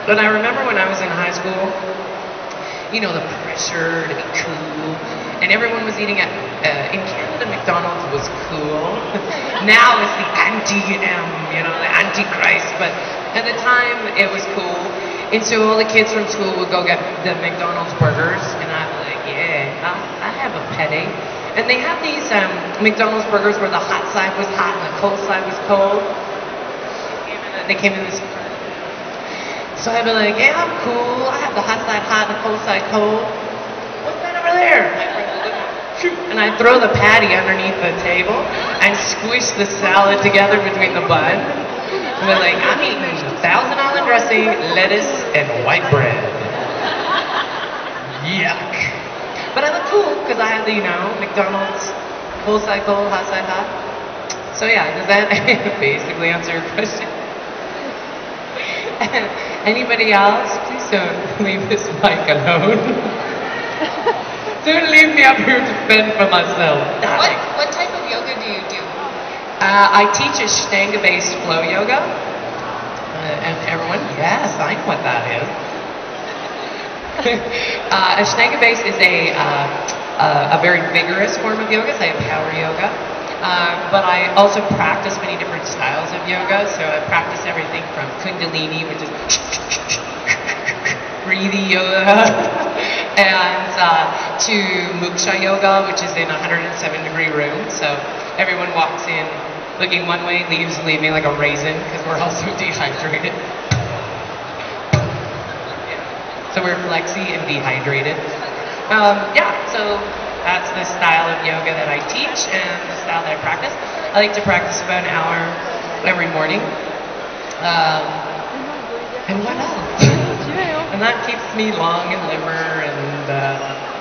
But I remember when I was in high school, you know, the pressure to be cool, and everyone was eating at, in Canada, McDonald's was cool. Now it's the anti-M, you know, the antichrist, but at the time it was cool. And so all the kids from school would go get the McDonald's burgers, and I'd be like, yeah, I have a penne. And they have these McDonald's burgers where the hot side was hot and the cold side was cold. They came in this. So I'd be like, yeah, I'm cool. I have the hot side hot and the cold side cold. What's that over there? And I'd throw the patty underneath the table and squish the salad together between the bun. And be like, I'm eating Thousand Island dressing, lettuce, and white bread. Yuck. But I look cool because I had the, you know, McDonald's cold side cold, hot side hot. So yeah, does that basically answer your question? Anybody else? Please don't leave this mic alone. Don't leave me up here to fend for myself. What type of yoga do you do? I teach Ashtanga-based flow yoga. And everyone, yes, I know what that is. Ashtanga-based is a very vigorous form of yoga. It's like power yoga. But I also practice many different styles of yoga. So I practice everything from Kundalini, which is breathy yoga, and to Muksha yoga, which is in a 107-degree room. So everyone walks in looking one way, leaves leaving like a raisin because we're all so dehydrated. So we're flexy and dehydrated. Yeah, so that's the style of yoga that I teach and the style that I practice. I like to practice about an hour every morning. And what else? And that keeps me long and limber, and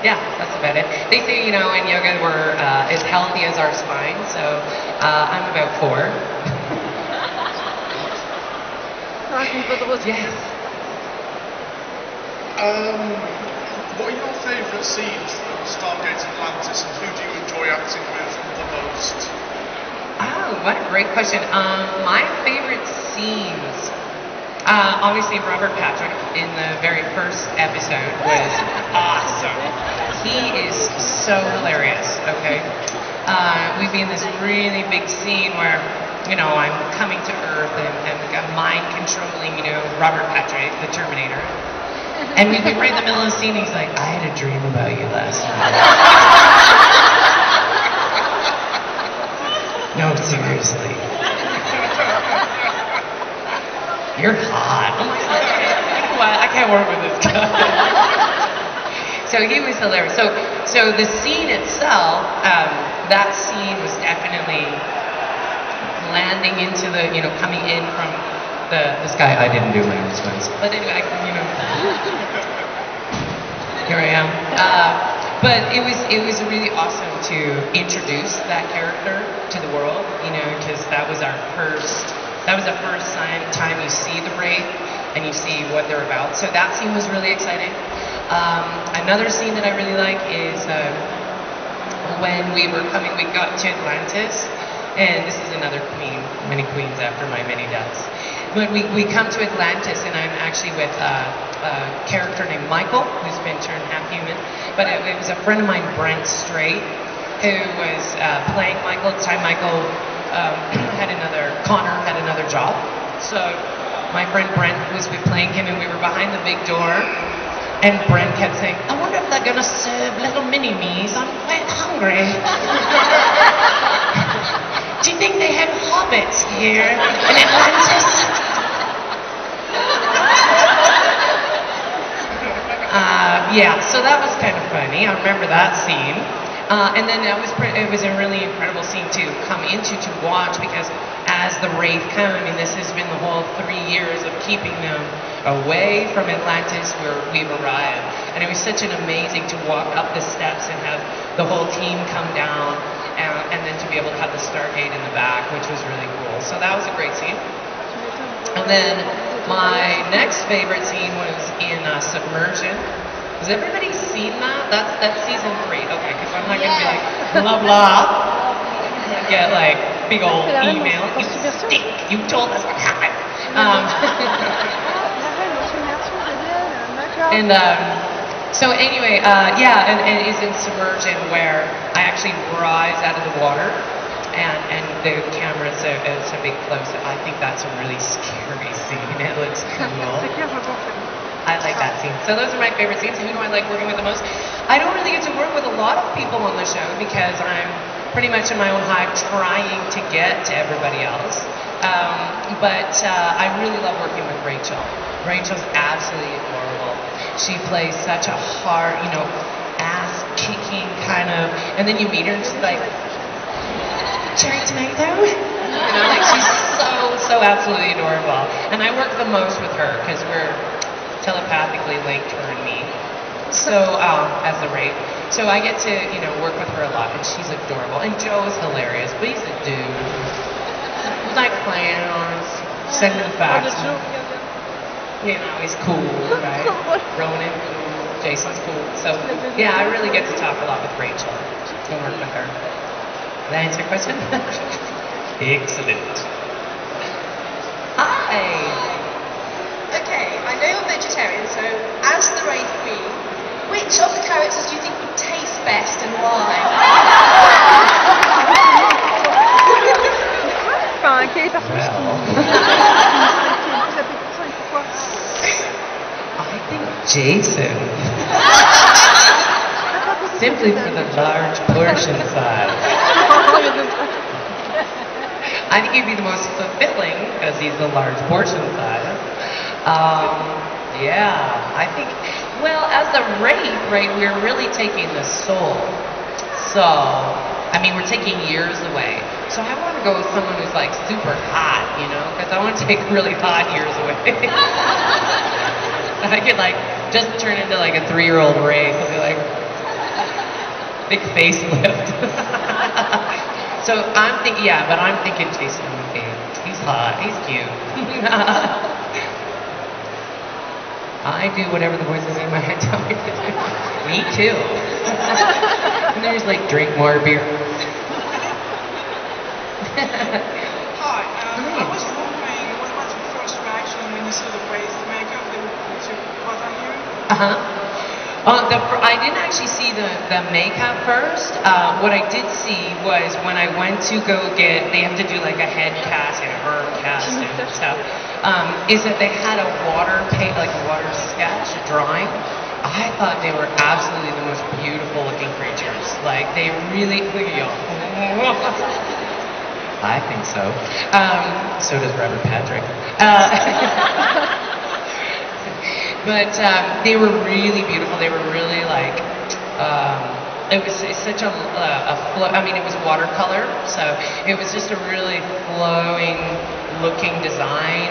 yeah, that's about it. They say, you know, in yoga we're as healthy as our spine, so I'm about 4. Yes. What are your favourite scenes from Stargate Atlantis, and who do you enjoy acting with the most? Oh, what a great question. My favorite scenes, obviously Robert Patrick in the very first episode was awesome. He is so hilarious, okay? We'd be in this really big scene where, you know, I'm coming to Earth and I'm mind controlling, you know, Robert Patrick, the Terminator. And we'd be right in the middle of the scene, he's like, I had a dream about you last night. No, seriously. You're hot. I'm like, what? I can't work with this guy. So he was hilarious. So the scene itself, that scene was definitely landing into the, you know, coming in from this guy. I didn't do my own stunts. But anyway, you know, here I am. But it was really awesome to introduce that character to the world, you know, because that was the first time you see the Wraith and you see what they're about. So that scene was really exciting. Another scene that I really like is when we got to Atlantis, and this is another queen, many queens after my many deaths. But we come to Atlantis, and I'm actually with a character named Michael, who's been turned half human. But it was a friend of mine, Brent Strait, who was playing Michael. At the time, Connor had another job. So my friend Brent was playing him, and we were behind the big door. And Brent kept saying, I wonder if they're going to serve little mini-me's. I'm quite hungry. Do you think they have hobbits here in Atlantis? Yeah, so that was kind of funny. I remember that scene. And then it was a really incredible scene to come into, to watch, because as the Wraith come, I mean, this has been the whole 3 years of keeping them away from Atlantis where we've arrived. And it was such an amazing to walk up the steps and have the whole team come down, and then to be able to have the Stargate in the back, which was really cool. So that was a great scene. And then my next favorite scene was in Submersion. Has everybody seen that? That's season 3. Okay, because I'm not going to be like, blah, blah. Get like big old email. You stink. You told us what happened. And so anyway, yeah, and it's in submersion where I actually rise out of the water, and the camera is a big close-up. I think that's a really scary scene. It looks cool. I like that scene. So those are my favorite scenes. Who do I like working with the most? I don't really get to work with a lot of people on the show because I'm pretty much in my own hive trying to get to everybody else. But I really love working with Rachel. Rachel's absolutely adorable. She plays such a hard, ass-kicking kind of, and then you meet her and she's like, cherry tomato? She's so absolutely adorable. And I work the most with her because we're telepathically linked, her and me. So, as a Wraith. So I get to, work with her a lot, and she's adorable. And Joe is hilarious, but he's a dude. He's like clowns, sending facts. He's cool, right? Ronan, cool. Jason's cool. So, yeah, I really get to talk a lot with Rachel and work with her. Did that answer your question? Excellent. Hi. Okay, I know you're vegetarian, so as the Wraith Queen, which of the characters do you think would taste best and why? I think Jason. Simply for the large portion size. I think he'd be the most fulfilling because he's the large portion size. Yeah, I think, well, as the Wraith, right, we're really taking the soul. So, we're taking years away. So I want to go with someone who's like super hot, because I want to take really hot years away. I could just turn into like a 3-year-old Wraith and be like, big facelift. So I'm thinking, but I'm thinking Jason would be, he's hot, he's cute. I do whatever the voices in my head tell me to do. Me too. And there's drink more beer. Hi, I was wondering, what was your first reaction when you saw the Wraith makeup they would put on you? I didn't actually see the makeup first. What I did see was when I went to go get, they have to do a head cast and a herb cast and stuff, is that they had a water sketch, a drawing. I thought they were absolutely the most beautiful looking creatures. They really, look at y'all. I think so. So does Reverend Patrick. But they were really beautiful. They were really it was such a flow. It was watercolor, so it was just a really flowing looking design.